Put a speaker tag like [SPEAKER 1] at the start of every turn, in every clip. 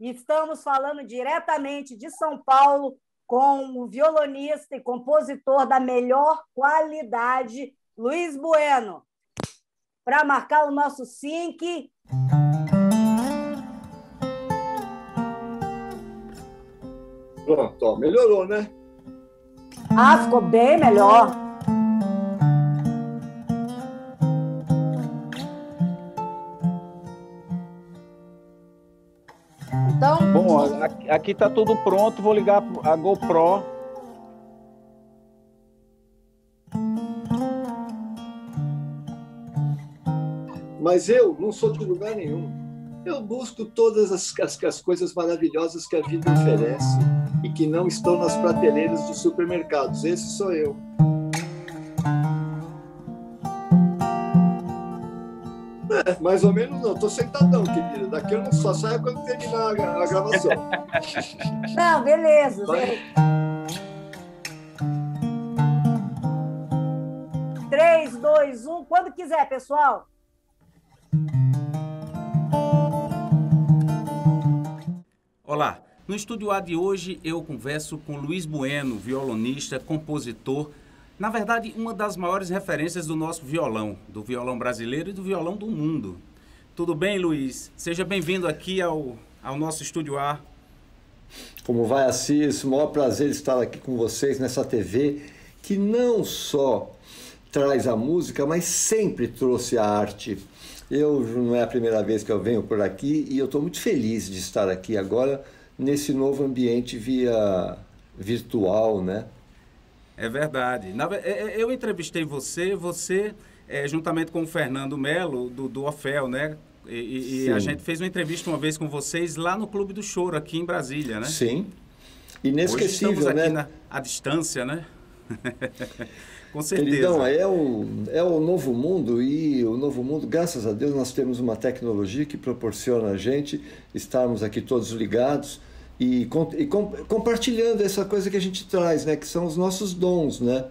[SPEAKER 1] Estamos falando diretamente de São Paulo com o violonista e compositor da melhor qualidade, Luiz Bueno. Para marcar o nosso sync.
[SPEAKER 2] Pronto, ó, melhorou, né?
[SPEAKER 1] Ah, ficou bem melhor. Então...
[SPEAKER 3] Bom, aqui está tudo pronto, vou ligar a GoPro.
[SPEAKER 2] Mas eu não sou de lugar nenhum. Eu busco todas as coisas maravilhosas que a vida oferece e que não estão nas prateleiras dos supermercados. Esse sou eu. Mais ou menos não. Estou sentadão, querida. Daqui eu não só saio quando terminar a gravação.
[SPEAKER 1] Não, beleza.
[SPEAKER 2] Vai.
[SPEAKER 1] 3, 2, 1. Quando quiser, pessoal.
[SPEAKER 4] Olá, no Estúdio A de hoje eu converso com Luiz Bueno, violonista, compositor, na verdade uma das maiores referências do nosso violão, do violão brasileiro e do violão do mundo. Tudo bem, Luiz? Seja bem-vindo aqui ao nosso Estúdio A.
[SPEAKER 5] Como vai, Assis? O maior prazer estar aqui com vocês nessa TV que não só traz a música, mas sempre trouxe a arte. Não é a primeira vez que eu venho por aqui e eu estou muito feliz de estar aqui agora nesse novo ambiente via virtual, né?
[SPEAKER 4] É verdade. Eu entrevistei você juntamente com o Fernando Melo, do Ofel, né? E a gente fez uma entrevista uma vez com vocês lá no Clube do Choro, aqui em Brasília, né?
[SPEAKER 5] Sim. Inesquecível,
[SPEAKER 4] hoje estamos aqui
[SPEAKER 5] né?
[SPEAKER 4] à distância, né? Com certeza.
[SPEAKER 5] Queridão, é o novo mundo e o novo mundo, graças a Deus, nós temos uma tecnologia que proporciona a gente estarmos aqui todos ligados e compartilhando essa coisa que a gente traz, né? Que são os nossos dons, né?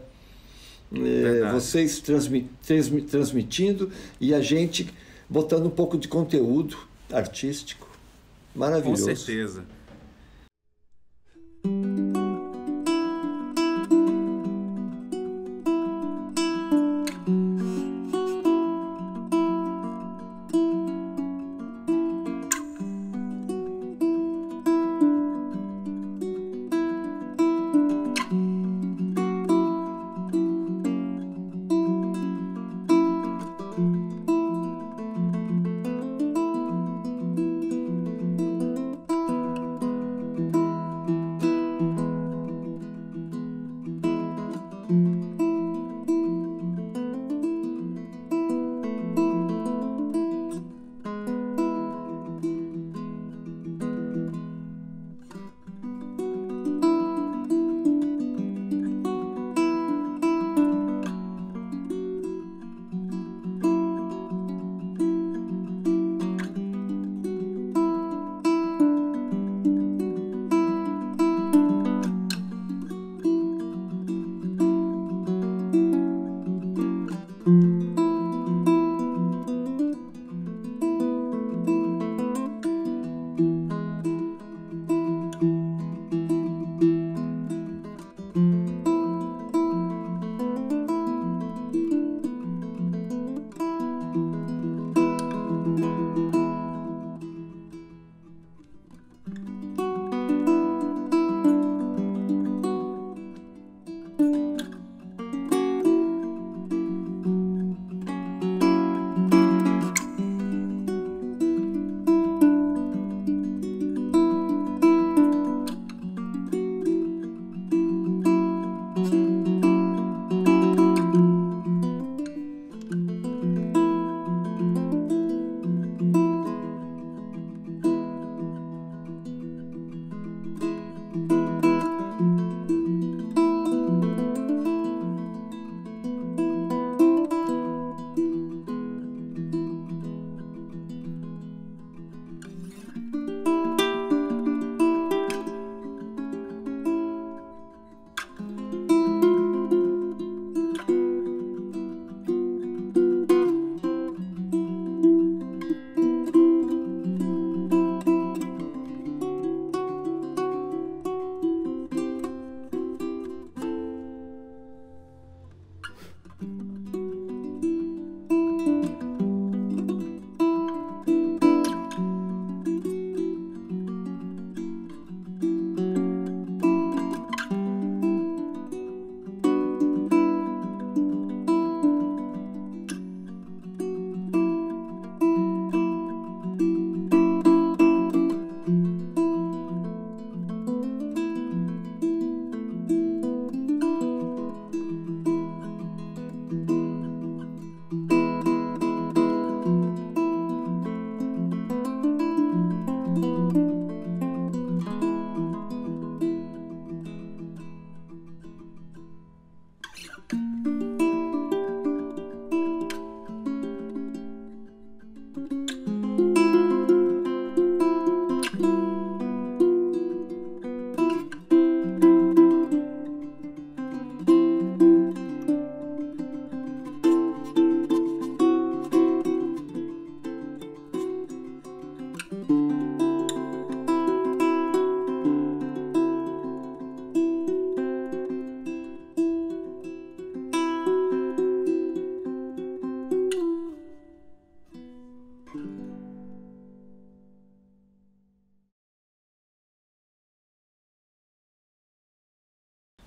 [SPEAKER 5] Vocês transmitindo e a gente botando um pouco de conteúdo artístico. Maravilhoso.
[SPEAKER 4] Com certeza.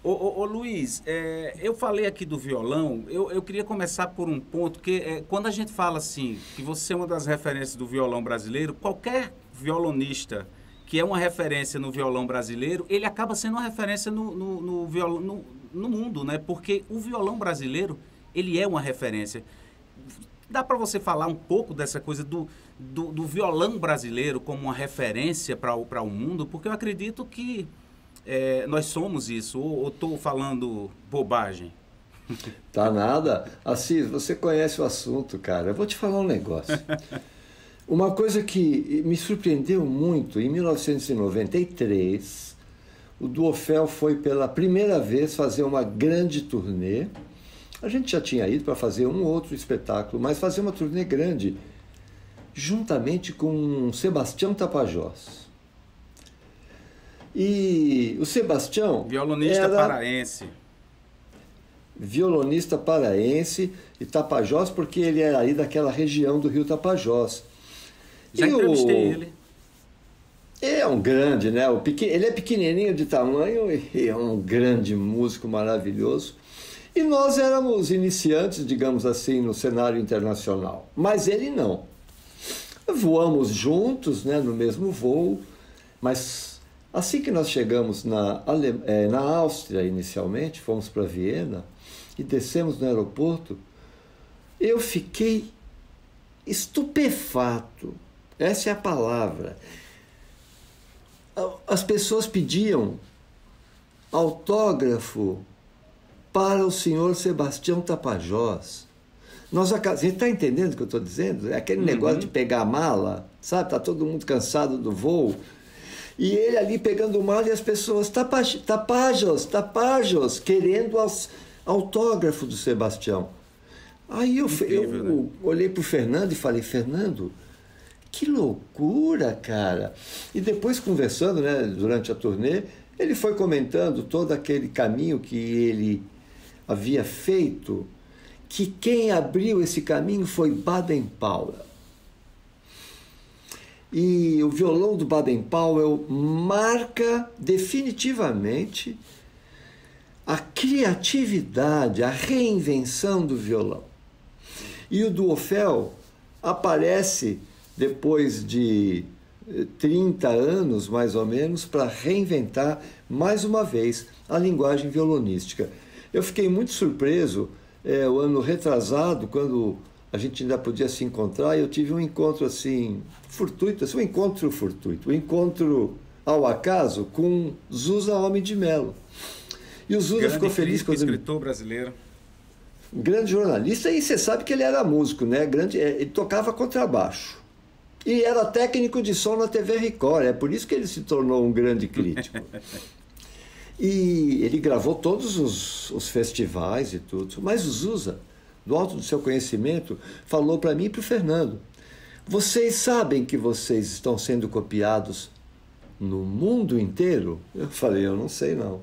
[SPEAKER 4] Ô, Luiz, eu falei aqui do violão, eu queria começar por um ponto, que quando a gente fala assim, que você é uma das referências do violão brasileiro, qualquer violonista que é uma referência no violão brasileiro, ele acaba sendo uma referência no violão, no mundo, né? Porque o violão brasileiro, ele é uma referência. Dá para você falar um pouco dessa coisa do violão brasileiro como uma referência para o mundo? Porque eu acredito que nós somos isso, ou estou falando bobagem?
[SPEAKER 5] Tá nada. Assis, você conhece o assunto, cara. Eu vou te falar um negócio. Uma coisa que me surpreendeu muito, em 1993, o Duofel foi pela primeira vez fazer uma grande turnê. A gente já tinha ido para fazer um outro espetáculo, mas fazer uma turnê grande, juntamente com Sebastião Tapajós. E o Sebastião
[SPEAKER 4] violonista paraense.
[SPEAKER 5] Violonista paraense e Tapajós, porque ele era aí daquela região do Rio Tapajós.
[SPEAKER 4] Já entrevistei ele.
[SPEAKER 5] É um grande, né? Ele é pequenininho de tamanho e é um grande músico maravilhoso. E nós éramos iniciantes, digamos assim, no cenário internacional. Mas ele não. Voamos juntos, né, no mesmo voo, mas assim que nós chegamos na Áustria inicialmente, fomos para Viena e descemos no aeroporto, eu fiquei estupefato. Essa é a palavra. As pessoas pediam autógrafo para o senhor Sebastião Tapajós. Você está entendendo o que eu estou dizendo? É aquele negócio de pegar a mala, sabe? Está todo mundo cansado do voo. E ele ali pegando mala e as pessoas, Tapajós, querendo autógrafo do Sebastião. Aí eu olhei para o Fernando e falei, Fernando, que loucura, cara. E depois conversando, né, durante a turnê, ele foi comentando todo aquele caminho que ele havia feito, que quem abriu esse caminho foi Baden-Powell. E o violão do Baden-Powell marca definitivamente a criatividade, a reinvenção do violão. E o Duofel aparece depois de 30 anos, mais ou menos, para reinventar mais uma vez a linguagem violonística. Eu fiquei muito surpreso, o ano retrasado, quando a gente ainda podia se encontrar, eu tive um encontro assim, fortuito, um encontro ao acaso com Zusa Homem de Melo. E o Zusa ficou feliz quando...
[SPEAKER 4] escritor brasileiro.
[SPEAKER 5] Grande jornalista, e você sabe que ele era músico, né? Ele tocava contrabaixo. E era técnico de som na TV Record, é por isso que ele se tornou um grande crítico. E ele gravou todos os festivais e tudo. Mas o Zusa, do alto do seu conhecimento, falou para mim e para o Fernando, vocês sabem que vocês estão sendo copiados no mundo inteiro? Eu falei, eu não sei não.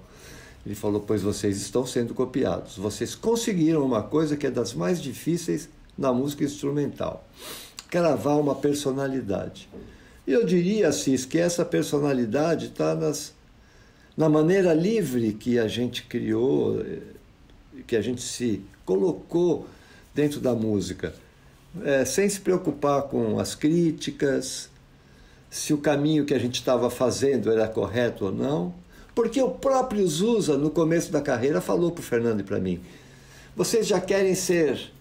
[SPEAKER 5] Ele falou, pois vocês estão sendo copiados. Vocês conseguiram uma coisa que é das mais difíceis na música instrumental. Cravar uma personalidade. E eu diria, Assis, que essa personalidade está na maneira livre que a gente criou, que a gente se colocou dentro da música, sem se preocupar com as críticas, se o caminho que a gente estava fazendo era correto ou não, porque o próprio Zusa, no começo da carreira, falou para o Fernando e para mim, vocês já querem ser,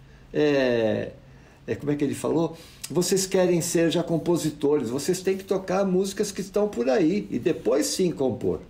[SPEAKER 5] como é que ele falou? Vocês querem ser já compositores, vocês têm que tocar músicas que estão por aí e depois sim compor.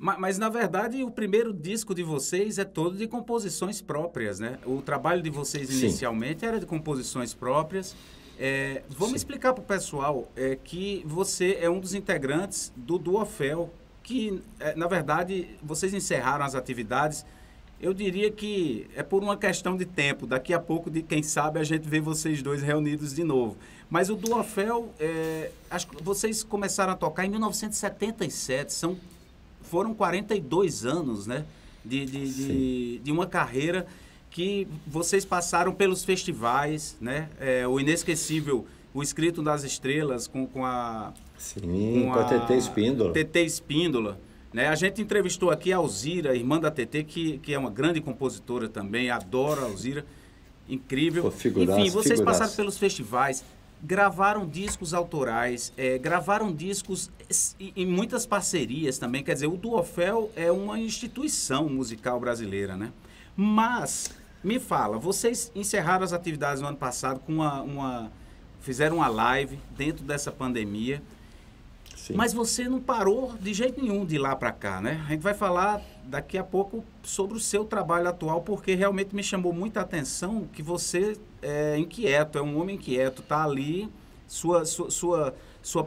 [SPEAKER 4] Mas, na verdade, o primeiro disco de vocês é todo de composições próprias, né? O trabalho de vocês inicialmente era de composições próprias. Vamos explicar para o pessoal que você é um dos integrantes do Duofel, que, na verdade, vocês encerraram as atividades. Eu diria que é por uma questão de tempo. Daqui a pouco, quem sabe, a gente vê vocês dois reunidos de novo. Mas o Duofel, acho que vocês começaram a tocar em 1977. Foram 42 anos, né, de uma carreira que vocês passaram pelos festivais, né? O inesquecível O Escrito das Estrelas com a...
[SPEAKER 5] Sim, com a Tetê Espíndola.
[SPEAKER 4] Tetê Espíndola. Né? A gente entrevistou aqui a Alzira, irmã da Tetê, que é uma grande compositora também, adoro a Alzira, incrível.
[SPEAKER 5] Pô, figuraça,
[SPEAKER 4] enfim, vocês
[SPEAKER 5] figuraça.
[SPEAKER 4] passaram pelos festivais, gravaram discos autorais, gravaram discos em muitas parcerias também. Quer dizer, o Duofel é uma instituição musical brasileira, né? Mas, me fala, vocês encerraram as atividades no ano passado com fizeram uma live dentro dessa pandemia.
[SPEAKER 5] Sim.
[SPEAKER 4] Mas você não parou de jeito nenhum de lá para cá, né? A gente vai falar daqui a pouco sobre o seu trabalho atual, porque realmente me chamou muita atenção que você é inquieto, é um homem inquieto, tá ali, sua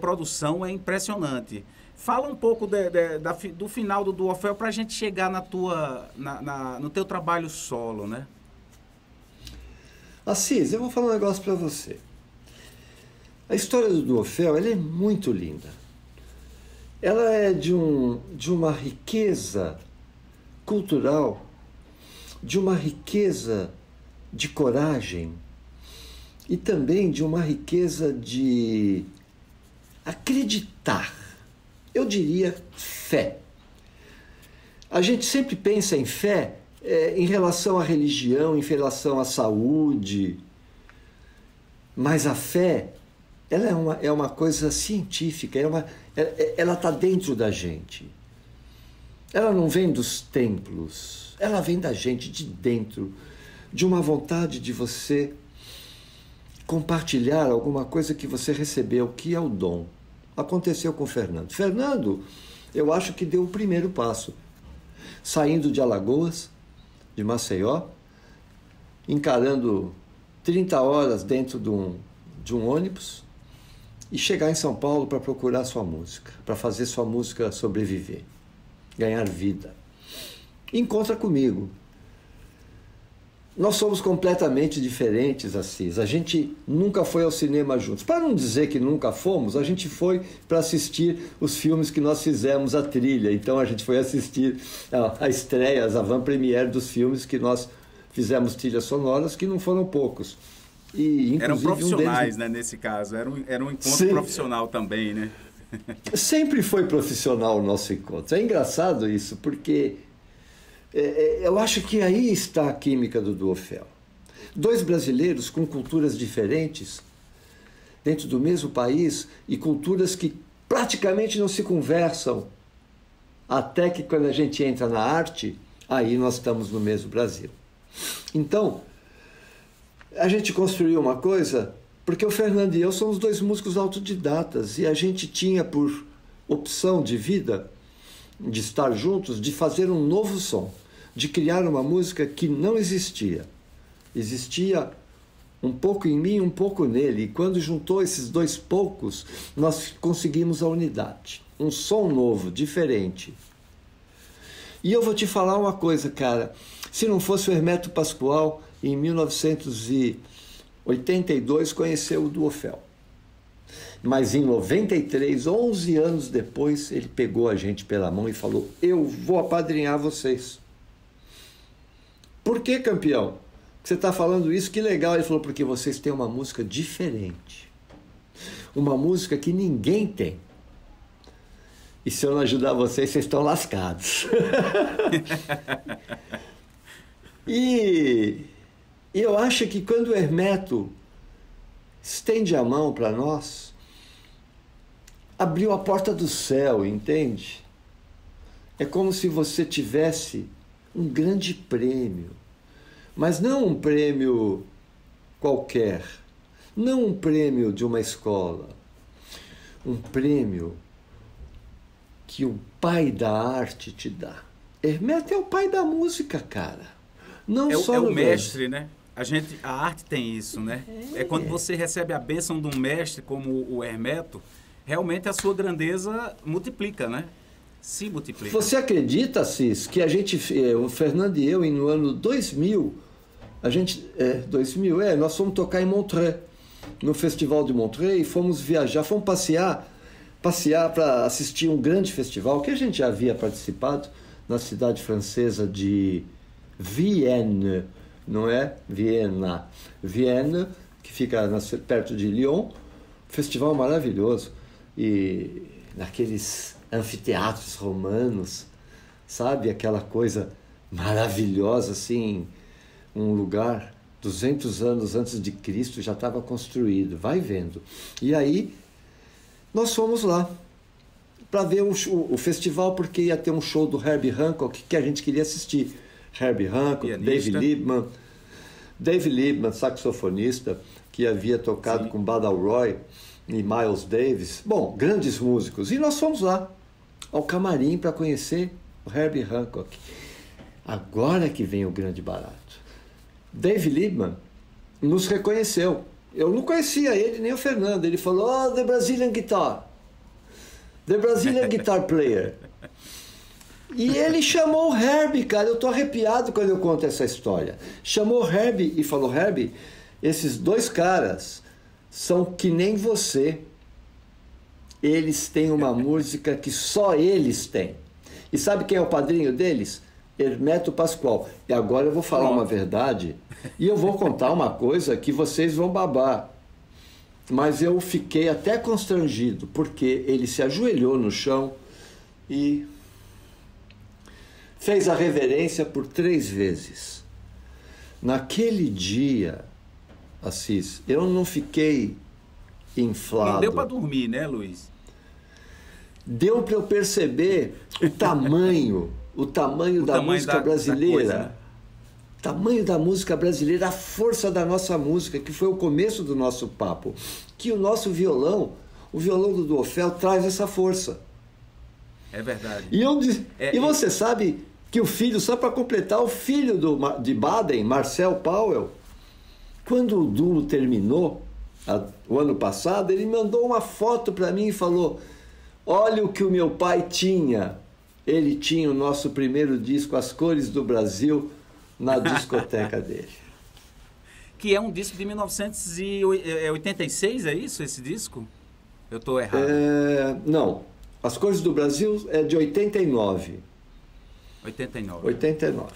[SPEAKER 4] produção é impressionante. Fala um pouco do final do Duofel para a gente chegar no teu trabalho solo, né?
[SPEAKER 5] Assis, eu vou falar um negócio para você. A história do Duofel, ela é muito linda. Ela é de uma riqueza cultural, de uma riqueza de coragem e também de uma riqueza de acreditar. Eu diria fé. A gente sempre pensa em fé em relação à religião, em relação à saúde, mas a fé ela é uma coisa científica, ela está dentro da gente. Ela não vem dos templos, ela vem da gente, de dentro, de uma vontade de você compartilhar alguma coisa que você recebeu, que é o dom. Aconteceu com o Fernando. Fernando, eu acho que deu o primeiro passo. Saindo de Alagoas, de Maceió, encarando 30 horas dentro de um ônibus, e chegar em São Paulo para procurar sua música, para fazer sua música sobreviver, ganhar vida. Encontra comigo. Nós somos completamente diferentes, Assis. A gente nunca foi ao cinema juntos. Para não dizer que nunca fomos, a gente foi para assistir os filmes que nós fizemos, a trilha. Então a gente foi assistir a estreia, a avant-première dos filmes que nós fizemos trilhas sonoras, que não foram poucos. E,
[SPEAKER 4] eram profissionais, né, nesse caso. Era um encontro profissional também, né?
[SPEAKER 5] Sempre foi profissional o nosso encontro. É engraçado isso, porque eu acho que aí está a química do Duofel. Dois brasileiros com culturas diferentes, dentro do mesmo país, e culturas que praticamente não se conversam. Até que quando a gente entra na arte, aí nós estamos no mesmo Brasil. Então, a gente construiu uma coisa, porque o Fernando e eu somos dois músicos autodidatas, e a gente tinha por opção de vida, de estar juntos, de fazer um novo som, de criar uma música que não existia. Existia um pouco em mim, um pouco nele, e quando juntou esses dois poucos, nós conseguimos a unidade. Um som novo, diferente. E eu vou te falar uma coisa, cara, se não fosse o Hermeto Pascoal, em 1982, conheceu o Duofel. Mas em 93, 11 anos depois, ele pegou a gente pela mão e falou: eu vou apadrinhar vocês. Por que, campeão? Você está falando isso? Que legal. Ele falou: porque vocês têm uma música diferente. Uma música que ninguém tem. E se eu não ajudar vocês, vocês estão lascados. E eu acho que quando o Hermeto estende a mão para nós, abriu a porta do céu, entende? É como se você tivesse um grande prêmio, mas não um prêmio qualquer, não um prêmio de uma escola, um prêmio que o pai da arte te dá. Hermeto é o pai da música, cara. Não só
[SPEAKER 4] é o
[SPEAKER 5] no
[SPEAKER 4] mestre, né? A arte tem isso, né? É quando você recebe a bênção de um mestre como o Hermeto, realmente a sua grandeza multiplica, né? Se multiplica.
[SPEAKER 5] Você acredita, Cis, que a gente, o Fernando e eu, no ano 2000, nós fomos tocar em Montreux, no Festival de Montreux, e fomos viajar, fomos passear para assistir um grande festival que a gente já havia participado na cidade francesa de Vienne, não é? Vienne, que fica perto de Lyon. Festival maravilhoso. E naqueles anfiteatros romanos, sabe? Aquela coisa maravilhosa, assim, um lugar 200 anos antes de Cristo já estava construído, vai vendo. E aí nós fomos lá para ver o festival, porque ia ter um show do Herbie Hancock que a gente queria assistir. Herbie Hancock, Dave Liebman, saxofonista, que havia tocado com Badal Roy e Miles Davis. Bom, grandes músicos. E nós fomos lá, ao camarim, para conhecer o Herbie Hancock. Agora que vem o grande barato. Dave Liebman nos reconheceu. Eu não conhecia ele, nem o Fernando. Ele falou, oh, the Brazilian guitar. The Brazilian guitar player. E ele chamou o Herbie, cara. Eu tô arrepiado quando eu conto essa história. Chamou o Herbie e falou, Herbie, esses dois caras são que nem você. Eles têm uma música que só eles têm. E sabe quem é o padrinho deles? Hermeto Pascoal. E agora eu vou falar uma verdade e eu vou contar uma coisa que vocês vão babar. Mas eu fiquei até constrangido, porque ele se ajoelhou no chão e fez a reverência por 3 vezes. Naquele dia, Assis, eu não fiquei inflado.
[SPEAKER 4] Não deu para dormir, né, Luiz?
[SPEAKER 5] Deu para eu perceber o tamanho da música brasileira.
[SPEAKER 4] Coisa, né?
[SPEAKER 5] Tamanho da música brasileira, a força da nossa música, que foi o começo do nosso papo. Que o nosso violão, o violão do Duofel, traz essa força.
[SPEAKER 4] É verdade.
[SPEAKER 5] E você sabe que o filho, só para completar, o filho de Baden, Marcel Powell, quando o duo terminou, o ano passado, ele mandou uma foto para mim e falou, olha o que o meu pai tinha. Ele tinha o nosso primeiro disco, As Cores do Brasil, na discoteca dele.
[SPEAKER 4] Que é um disco de 1986, é isso, esse disco? Eu estou errado.
[SPEAKER 5] Não, As Cores do Brasil é de 89.
[SPEAKER 4] 89.
[SPEAKER 5] 89.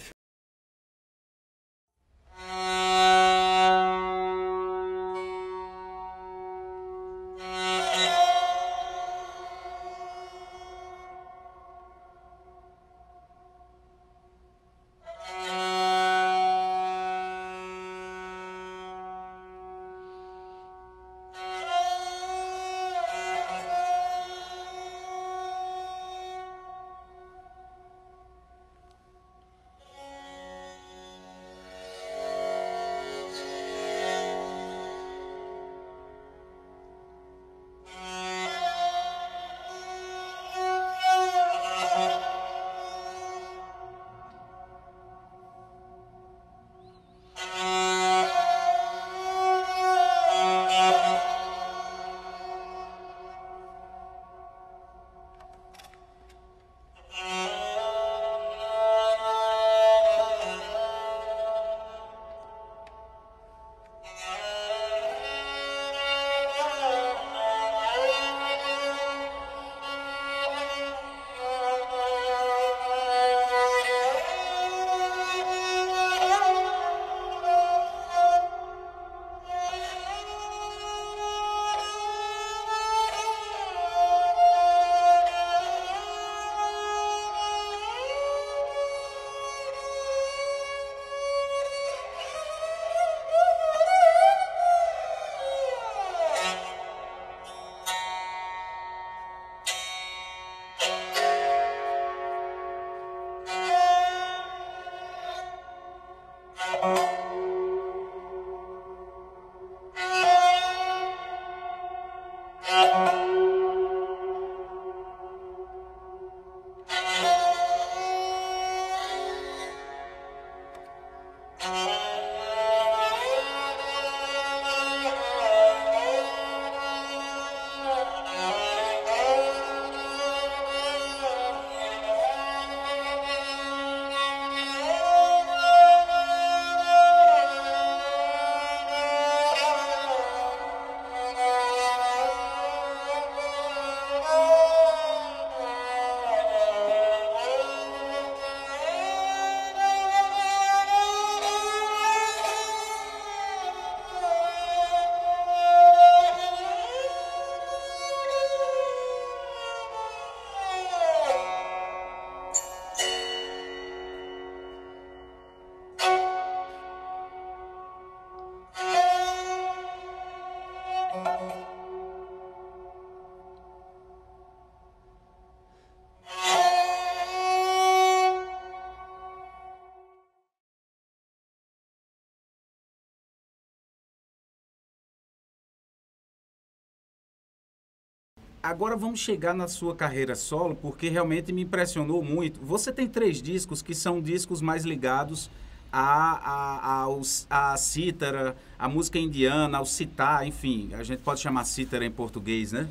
[SPEAKER 4] agora vamos chegar na sua carreira solo, porque realmente me impressionou muito. Você tem 3 discos que são discos mais ligados a cítara, a música indiana, ao sitar, enfim, a gente pode chamar cítara em português, né?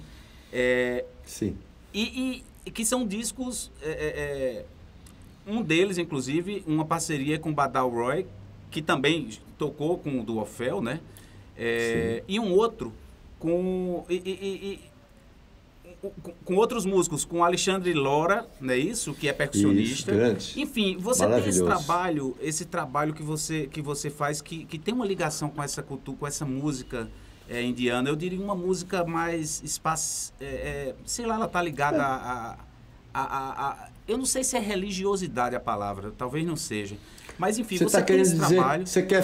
[SPEAKER 5] Sim.
[SPEAKER 4] E que são discos, um deles, inclusive, uma parceria com Badal Roy, que também tocou com o do Orfeu, né? E um outro com outros músicos, com Alexandre Lora, não é isso? Que é percussionista.
[SPEAKER 5] Isso, grande.
[SPEAKER 4] Enfim, você tem esse trabalho que você faz que tem uma ligação com essa cultura, com essa música indiana. Eu diria uma música mais sei lá, ela está ligada a eu não sei se é religiosidade a palavra, talvez não seja. Mas enfim, você tem esse trabalho.
[SPEAKER 5] Você quer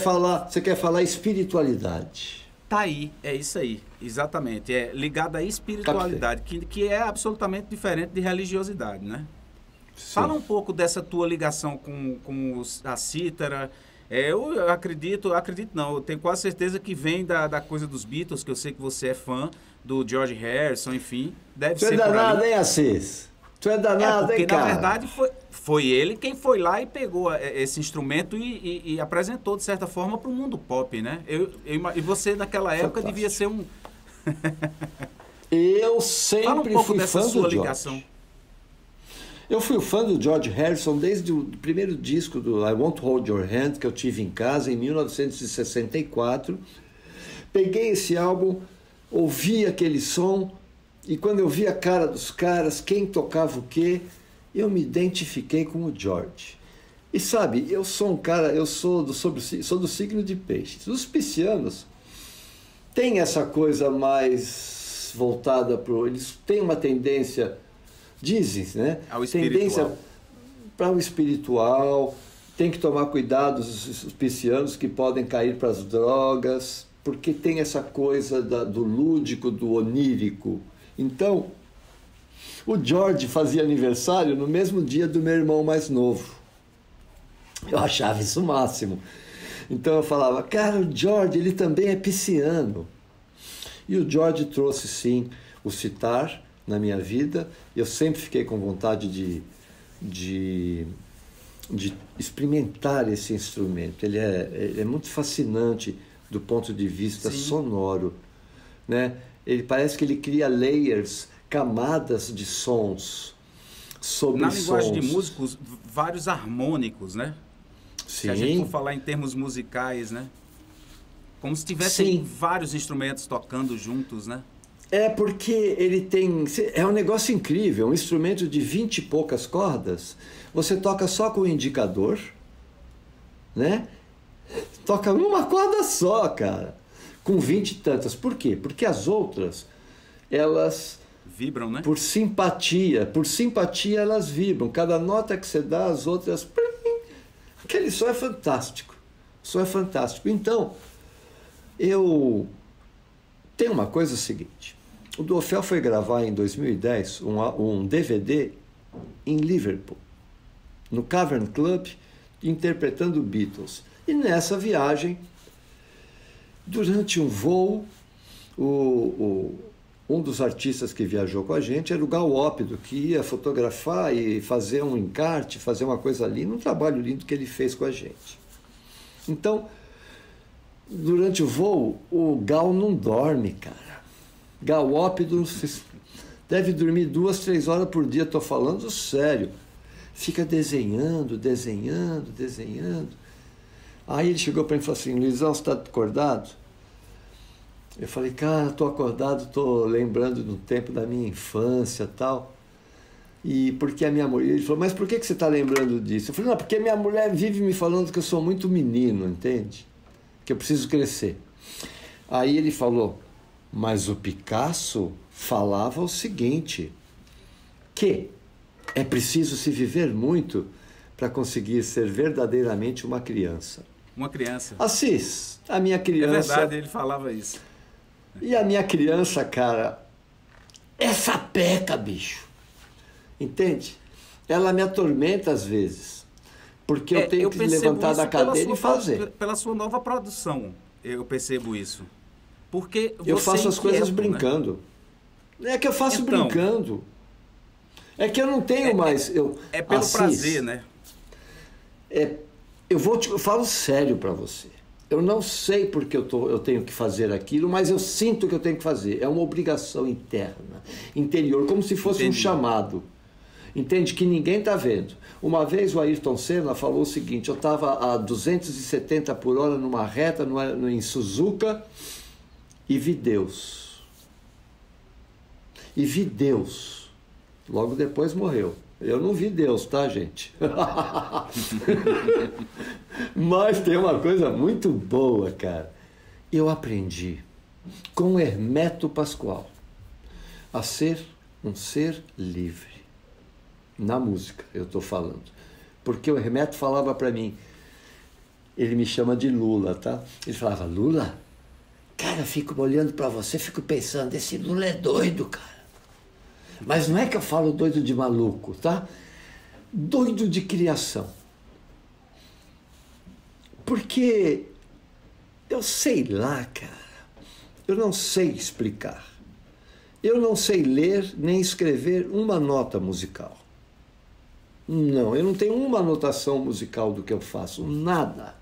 [SPEAKER 5] falar espiritualidade.
[SPEAKER 4] Tá aí, é isso aí, exatamente. É ligado à espiritualidade, que é absolutamente diferente de religiosidade, né? Sim. Fala um pouco dessa tua ligação com a cítara. Eu acredito não, eu tenho quase certeza que vem da coisa dos Beatles, que eu sei que você é fã, do George Harrison, enfim. Deve ser por aí.
[SPEAKER 5] Tu é danado, hein, Assis? Tu é danado, hein, cara?
[SPEAKER 4] Porque, na verdade, foi ele quem foi lá e pegou esse instrumento e apresentou, de certa forma, para o mundo pop, né? E você, naquela época,
[SPEAKER 5] Fantástico.
[SPEAKER 4] devia ser um...
[SPEAKER 5] Eu sempre
[SPEAKER 4] Fala um pouco
[SPEAKER 5] fui
[SPEAKER 4] dessa
[SPEAKER 5] fã
[SPEAKER 4] sua
[SPEAKER 5] do
[SPEAKER 4] ligação.
[SPEAKER 5] George. Eu fui fã do George Harrison desde o primeiro disco do I Won't Hold Your Hand, que eu tive em casa, em 1964. Peguei esse álbum, ouvi aquele som, e quando eu vi a cara dos caras, quem tocava o quê, eu me identifiquei com o George. E sabe, eu sou um cara, sou do signo de peixes. Os piscianos têm essa coisa mais voltada para... Eles têm uma tendência, dizem, né?
[SPEAKER 4] Ao espiritual.
[SPEAKER 5] Tendência para o espiritual. Tem que tomar cuidado os piscianos que podem cair para as drogas, porque tem essa coisa do lúdico, do onírico. Então, o George fazia aniversário no mesmo dia do meu irmão mais novo. Eu achava isso o máximo. Então eu falava, cara, o George, ele também é pisciano. E o George trouxe, sim, o sitar na minha vida. Eu sempre fiquei com vontade de experimentar esse instrumento. Ele é muito fascinante do ponto de vista sonoro, né? Ele parece que ele cria layers, camadas de sons sobre sons.
[SPEAKER 4] Na linguagem de músicos, vários harmônicos, né?
[SPEAKER 5] Sim.
[SPEAKER 4] Se a gente for falar em termos musicais, né? Como se tivessem vários instrumentos tocando juntos, né?
[SPEAKER 5] É porque ele tem... É um negócio incrível, um instrumento de 20 e poucas cordas. Você toca só com o indicador, né? Toca uma corda só, cara. Com 20 e tantas. Por quê? Porque as outras, elas...
[SPEAKER 4] Vibram, né?
[SPEAKER 5] Por simpatia elas vibram. Cada nota que você dá, as outras... Aquele som é fantástico. O som é fantástico. Então, eu... Tem uma coisa seguinte. O do Orfeu foi gravar em 2010 um DVD em Liverpool, no Cavern Club, interpretando Beatles. E nessa viagem, durante um voo, um dos artistas que viajou com a gente era o Gal Ópido, que ia fotografar e fazer um encarte, fazer uma coisa linda, um trabalho lindo que ele fez com a gente. Então, durante o voo, o Gal não dorme, cara. Gal Ópido deve dormir 2, 3 horas por dia, estou falando sério. Fica desenhando. Aí ele chegou para mim e falou assim, Luizão, você está acordado? Eu falei, cara, estou acordado, estou lembrando do tempo da minha infância e tal. E porque a minha mulher... Ele falou, mas por que você está lembrando disso? Eu falei, não, porque minha mulher vive me falando que eu sou muito menino, entende? Que eu preciso crescer. Aí ele falou, mas o Picasso falava o seguinte, que é preciso se viver muito para conseguir ser verdadeiramente uma criança.
[SPEAKER 4] Uma criança.
[SPEAKER 5] Assis, a minha criança...
[SPEAKER 4] É verdade, ele falava isso.
[SPEAKER 5] E a minha criança, cara, é sapeca, bicho. Entende? Ela me atormenta às vezes. Porque eu tenho que levantar da cadeira e fazer.
[SPEAKER 4] Pela sua nova produção, eu percebo isso. Porque
[SPEAKER 5] eu faço as coisas brincando. É que eu faço
[SPEAKER 4] Então,
[SPEAKER 5] brincando. É que eu não tenho mais.
[SPEAKER 4] É pelo
[SPEAKER 5] Assis,
[SPEAKER 4] prazer, né?
[SPEAKER 5] Eu falo sério para você. Eu não sei porque eu tenho que fazer aquilo, mas eu sinto que eu tenho que fazer. É uma obrigação interna, interior, como se fosse um chamado. Entende? Que ninguém está vendo. Uma vez o Ayrton Senna falou o seguinte: eu estava a 270 por hora numa reta em Suzuka e vi Deus. E vi Deus. Logo depois morreu. Eu não vi Deus, tá, gente? Mas tem uma coisa muito boa, cara. Eu aprendi com Hermeto Pascoal a ser um ser livre. Na música, eu estou falando. Porque o Hermeto falava para mim, ele me chama de Lula, tá? Ele falava: Lula, cara, eu fico olhando para você, fico pensando, esse Lula é doido, cara. Mas não é que eu falo doido de maluco, tá? Doido de criação. Porque eu sei lá, cara, eu não sei explicar. Eu não sei ler nem escrever uma nota musical. Não, eu não tenho uma notação musical do que eu faço, nada.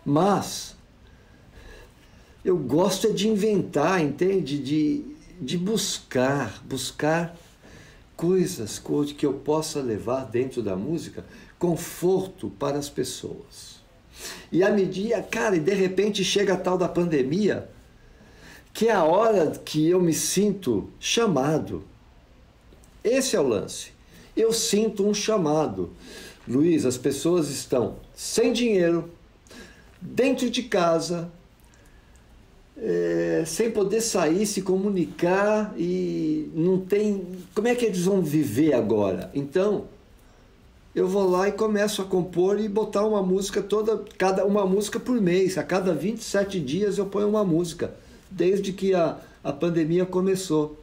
[SPEAKER 5] Mas eu gosto é de inventar, entende? De buscar coisas que eu possa levar dentro da música, conforto para as pessoas. E à medida, cara, e de repente chega a tal da pandemia, que é a hora que eu me sinto chamado. Esse é o lance. Eu sinto um chamado. Luiz, as pessoas estão sem dinheiro, dentro de casa, sem poder sair, se comunicar, e não tem... Como é que eles vão viver agora? Então, eu vou lá e começo a compor e botar uma música uma música por mês. A cada 27 dias eu ponho uma música, desde que a pandemia começou.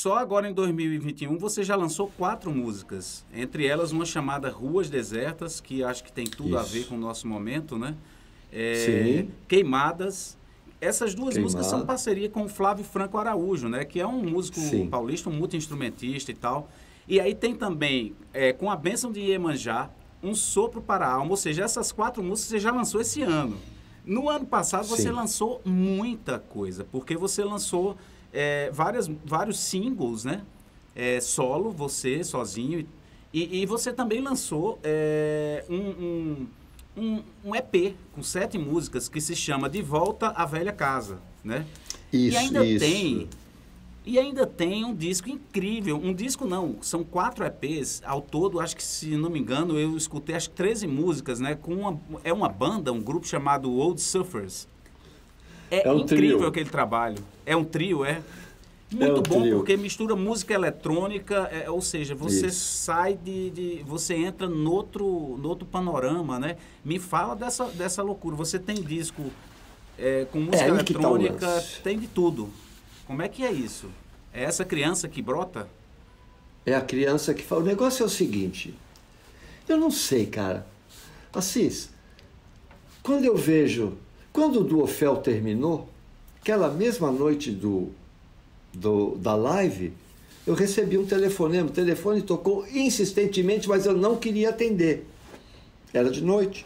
[SPEAKER 4] Só agora em 2021 você já lançou 4 músicas, entre elas uma chamada Ruas Desertas, que acho que tem tudo a ver com o nosso momento, né?
[SPEAKER 5] Sim.
[SPEAKER 4] Queimadas. Essas duas músicas são parceria com o Flávio Franco Araújo, né? Que é um músico paulista, um multi-instrumentista e tal. E aí tem também, com a bênção de Iemanjá, Um Sopro para a Alma, ou seja, essas 4 músicas você já lançou esse ano. No ano passado você lançou muita coisa, porque você lançou vários singles, né? Solo, você, sozinho. E você também lançou um EP com 7 músicas que se chama De Volta à Velha Casa, né?
[SPEAKER 5] Isso,
[SPEAKER 4] E ainda tem um disco incrível. Um disco não, são 4 EPs. Ao todo, acho que, se não me engano, eu escutei acho que 13 músicas, né? É uma banda, um grupo chamado Old Surfers. É um incrível trio. Aquele trabalho. É um trio, Muito bom, trio. Porque mistura música eletrônica, ou seja, você sai você entra no outro panorama, né? Me fala dessa loucura. Você tem disco com música eletrônica, tem de tudo. Como é que é isso? É essa criança que brota?
[SPEAKER 5] É a criança que fala. O negócio é o seguinte, eu não sei, cara. Assis, quando o Duofel terminou, aquela mesma noite da live, eu recebi um telefonema. O telefone tocou insistentemente, mas eu não queria atender. Era de noite.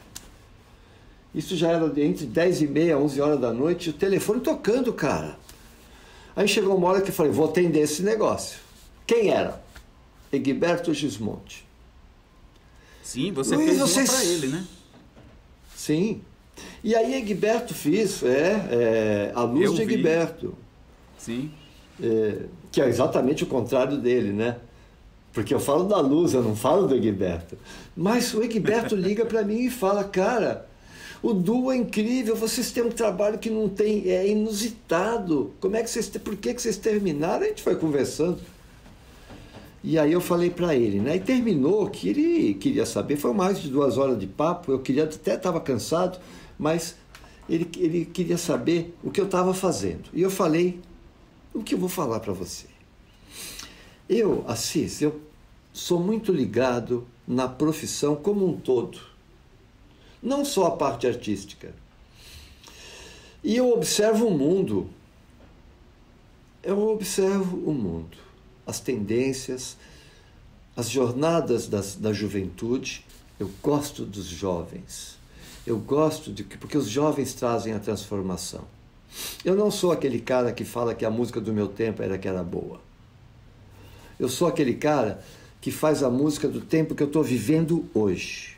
[SPEAKER 5] Isso já era entre 10h30 e 11 horas da noite, o telefone tocando, cara. Aí chegou uma hora que eu falei, vou atender esse negócio. Quem era? Egberto Gismonti.
[SPEAKER 4] Sim, você fez uma para ele, né?
[SPEAKER 5] Sim. E aí Egberto fez A Luz de Egberto.
[SPEAKER 4] Sim.
[SPEAKER 5] Que é exatamente o contrário dele, né? Porque eu falo da Luz, eu não falo do Egberto. Mas o Egberto liga para mim e fala, cara, o duo é incrível, vocês têm um trabalho que não tem, é inusitado. Por que vocês terminaram? A gente foi conversando. E aí eu falei para ele, né? E terminou que ele queria saber, foi mais de 2 horas de papo, eu até estava cansado, mas ele queria saber o que eu estava fazendo. E eu falei, o que eu vou falar para você? Assis, eu sou muito ligado na profissão como um todo. Não só a parte artística. E eu observo o mundo. As tendências, as jornadas da juventude. Eu gosto dos jovens. Eu gosto porque os jovens trazem a transformação. Eu não sou aquele cara que fala que a música do meu tempo era que era boa. Eu sou aquele cara que faz a música do tempo que eu estou vivendo hoje.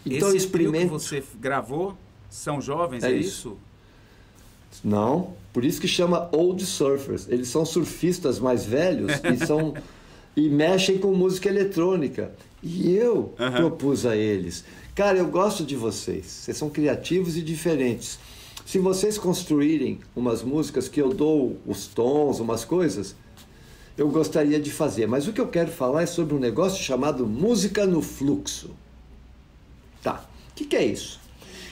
[SPEAKER 4] Então, esse trio que você gravou são jovens, é isso?
[SPEAKER 5] Não, por isso que chama Old Surfers. Eles são surfistas mais velhos e mexem com música eletrônica. E eu propus a eles, cara, eu gosto de vocês são criativos e diferentes. Se vocês construírem umas músicas que eu dou os tons, umas coisas, eu gostaria de fazer. Mas o que eu quero falar é sobre um negócio chamado música no fluxo. Tá, o que é isso?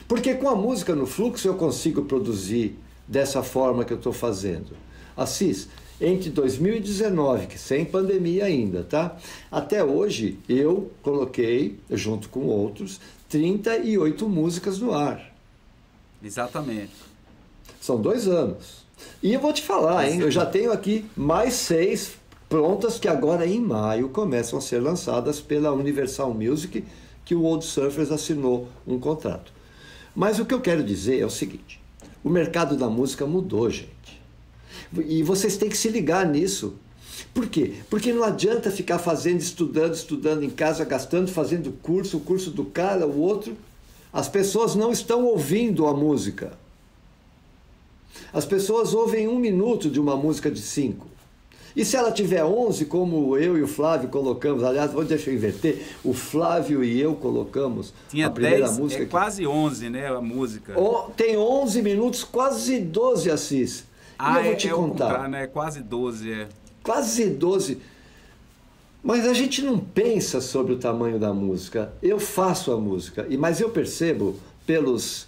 [SPEAKER 5] Porque com a música no fluxo eu consigo produzir dessa forma que eu estou fazendo. Assis, entre 2019, que sem pandemia ainda, tá? Até hoje, eu coloquei, junto com outros, 38 músicas no ar.
[SPEAKER 4] Exatamente.
[SPEAKER 5] São 2 anos. E eu vou te falar, hein? Eu já tenho aqui mais 6 prontas que agora em maio começam a ser lançadas pela Universal Music, que o Old Surfers assinou um contrato. Mas o que eu quero dizer é o seguinte, o mercado da música mudou, gente. E vocês têm que se ligar nisso. Por quê? Porque não adianta ficar fazendo, estudando em casa, gastando, fazendo curso, o curso do cara, o outro. As pessoas não estão ouvindo a música. As pessoas ouvem 1 minuto de uma música de 5. E se ela tiver 11, como eu e o Flávio colocamos, aliás, deixa eu inverter, o Flávio e eu colocamos
[SPEAKER 4] tinha
[SPEAKER 5] a primeira
[SPEAKER 4] 10,
[SPEAKER 5] música.
[SPEAKER 4] Quase 11, né, a música.
[SPEAKER 5] Tem 11 minutos, quase 12, Assis. E eu vou te contar.
[SPEAKER 4] Né? Quase 12, é.
[SPEAKER 5] Quase 12. Mas a gente não pensa sobre o tamanho da música. Eu faço a música, mas eu percebo pelos...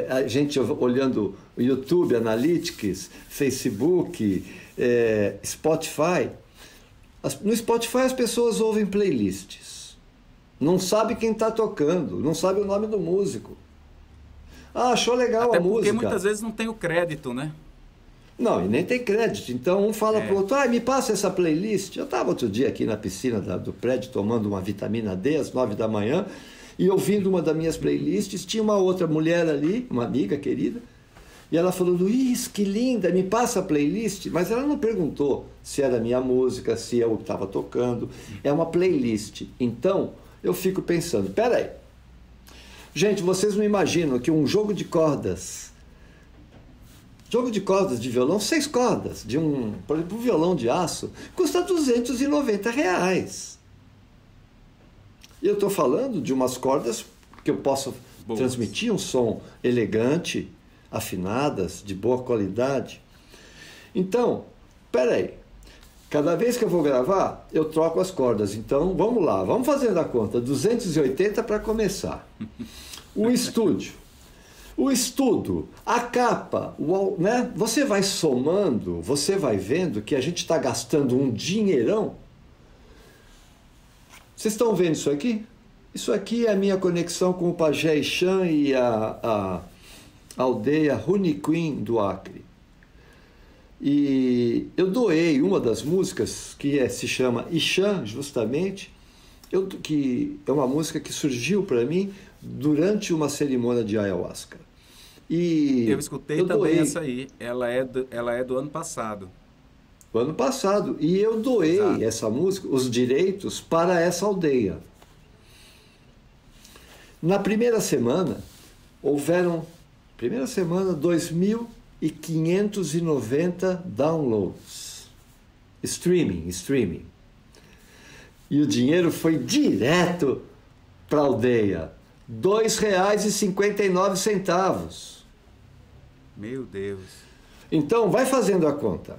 [SPEAKER 5] a gente olhando o YouTube, Analytics, Facebook, Spotify. No Spotify as pessoas ouvem playlists. Não sabe quem está tocando, não sabe o nome do músico. Ah, achou legal
[SPEAKER 4] até
[SPEAKER 5] a música.
[SPEAKER 4] Porque muitas vezes não tem o crédito, né?
[SPEAKER 5] Não, e nem tem crédito. Então um fala pro outro, me passa essa playlist. Eu estava outro dia aqui na piscina do prédio tomando uma vitamina D às 9 da manhã e ouvindo uma das minhas playlists, tinha uma outra mulher ali, uma amiga querida, e ela falou, Luiz, que linda, me passa a playlist. Mas ela não perguntou se era minha música, se eu estava tocando. É uma playlist. Então eu fico pensando, peraí, gente, vocês não imaginam que um jogo de cordas de violão, 6 cordas, por exemplo, um violão de aço, custa R$290. E eu estou falando de umas cordas que eu posso transmitir um som elegante, afinadas, de boa qualidade. Então, peraí, cada vez que eu vou gravar, eu troco as cordas. Então, vamos lá, vamos fazendo a conta, 280 para começar. O estúdio. O estudo, a capa, né? Você vai somando, você vai vendo que a gente está gastando um dinheirão. Vocês estão vendo isso aqui? Isso aqui é a minha conexão com o Pajé Ixã e a aldeia Runiquim do Acre. E eu doei uma das músicas, que se chama Ixã, justamente, que é uma música que surgiu para mim durante uma cerimônia de ayahuasca. E
[SPEAKER 4] eu escutei também essa aí. Ela é do ano passado.
[SPEAKER 5] Do ano passado. E eu doei essa música, os direitos, para essa aldeia. Na primeira semana, houveram, 2.590 downloads. Streaming. E o dinheiro foi direto para a aldeia. R$2,59.
[SPEAKER 4] Meu Deus.
[SPEAKER 5] Então, vai fazendo a conta.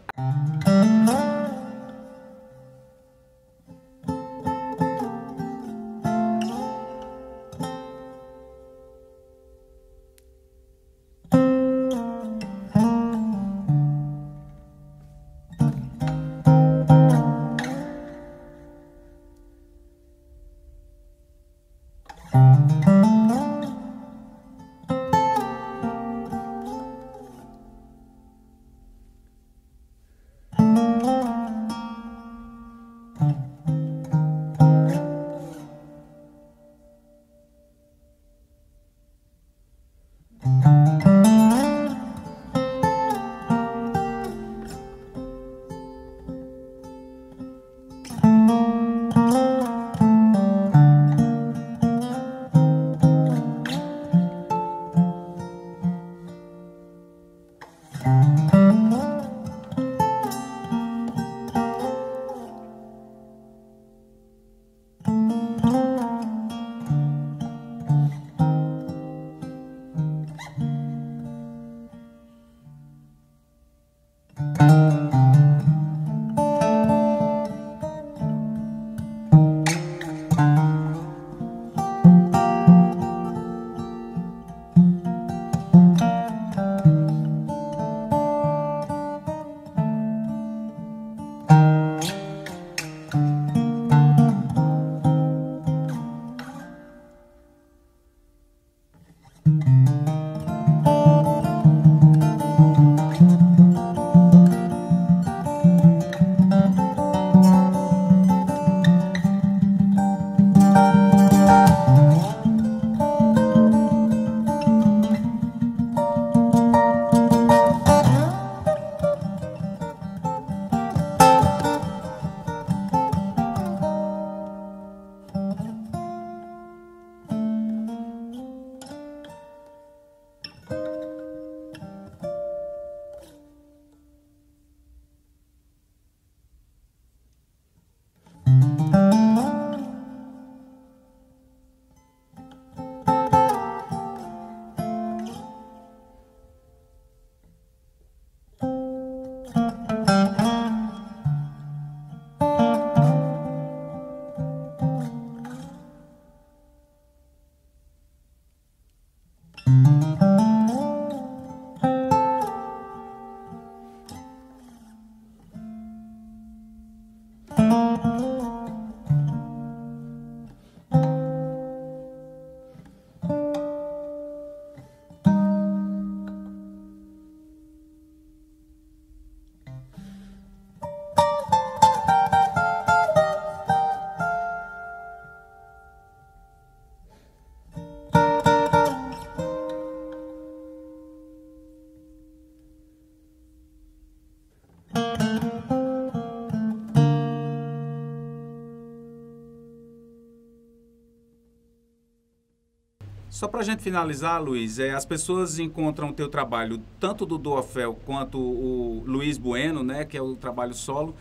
[SPEAKER 4] Só para a gente finalizar, Luiz, as pessoas encontram o teu trabalho, tanto do Duofel quanto o Luiz Bueno, né, que é o trabalho solo,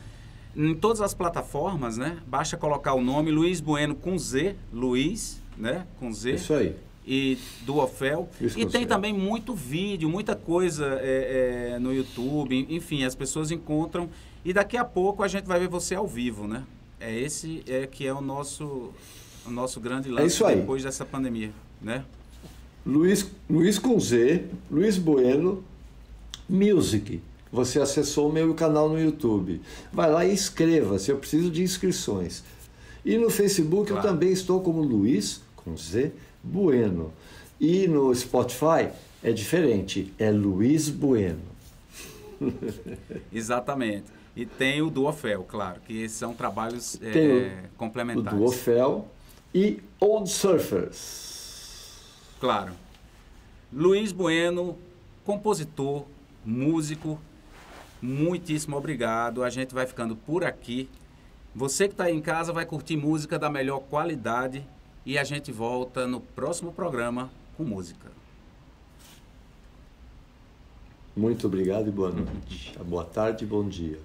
[SPEAKER 4] em todas as plataformas, né? Basta colocar o nome Luiz Bueno com Z, Luiz, né, com Z.
[SPEAKER 5] Isso aí.
[SPEAKER 4] E Duofel.
[SPEAKER 5] Isso
[SPEAKER 4] E tem também muito vídeo, muita coisa no YouTube, enfim, as pessoas encontram. E daqui a pouco a gente vai ver você ao vivo, né? Esse que é o nosso grande lance
[SPEAKER 5] isso aí.
[SPEAKER 4] Depois dessa pandemia. Né?
[SPEAKER 5] Luiz com Z, Luiz Bueno Music. Você acessou o meu canal no YouTube. Vai lá e inscreva-se, eu preciso de inscrições. E no Facebook eu também estou como Luiz com Z Bueno. E no Spotify é diferente, é Luiz Bueno.
[SPEAKER 4] Exatamente. E tem o Duofel, claro, que são trabalhos complementares.
[SPEAKER 5] O Duofel e Old Surfers.
[SPEAKER 4] Claro. Luiz Bueno, compositor, músico, muitíssimo obrigado. A gente vai ficando por aqui. Você que está aí em casa vai curtir música da melhor qualidade e a gente volta no próximo programa com música.
[SPEAKER 5] Muito obrigado e boa noite. Boa tarde e bom dia.